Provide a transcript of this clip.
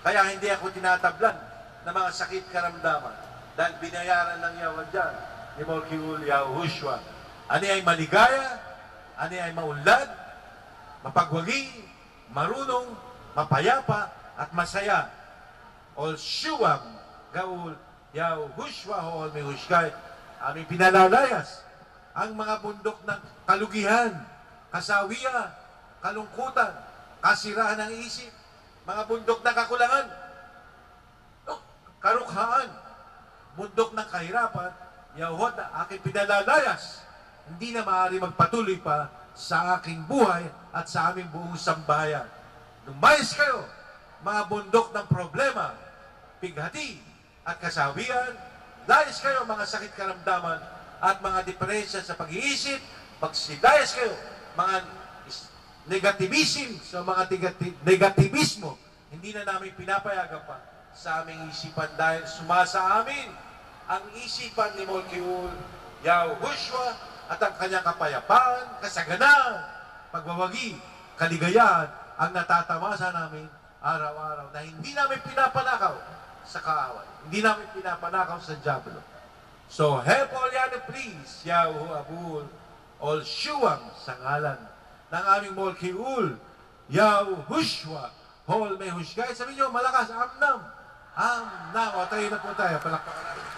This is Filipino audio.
Kaya hindi ako tinatablan ng mga sakit karamdaman dahil binayaran ng Yahweh dyan ni Malkiul Yahushua. Ani ay maligaya, ani ay maunlad, mapagwagi, marunong, mapayapa, at masaya. Ol shuwam gaul Yahushua ho may hushkay. Aming pinalalayas ang mga bundok ng kalugihan, kasawian, kalungkutan, kasiraan ng isip, mga bundok ng kakulangan, karukhaan, bundok ng kahirapan. Yahweh, aking pinalalayas, hindi na maaari magpatuloy pa sa aking buhay at sa aming buong sambahayan. Lumayas kayo, mga bundok ng problema, pighati at kasawian. Layas kayo, mga sakit karamdaman at mga diferensya sa pag-iisip. Magsilayas kayo, mga negativism, sa mga negativismo. Hindi na namin pinapayagan pa sa aming isipan dahil sumasa amin ang isipan ni Malkiul Yahushua at ang kanyang kapayapaan, kasaganaan, pagwawagi, kaligayahan ang natatamasa namin araw-araw na hindi namin pinapanakaw sa kaaway. Hindi namin pinapanakaw sa Diablo. So, help all yan, please, Yahu Abul, all shuwam sa ngalan ng aming Malkiul Yahushua, hol may hushgay. Sabi nyo, malakas, amnam. Amnam. O, tayo na po tayo. Palakpakan natin.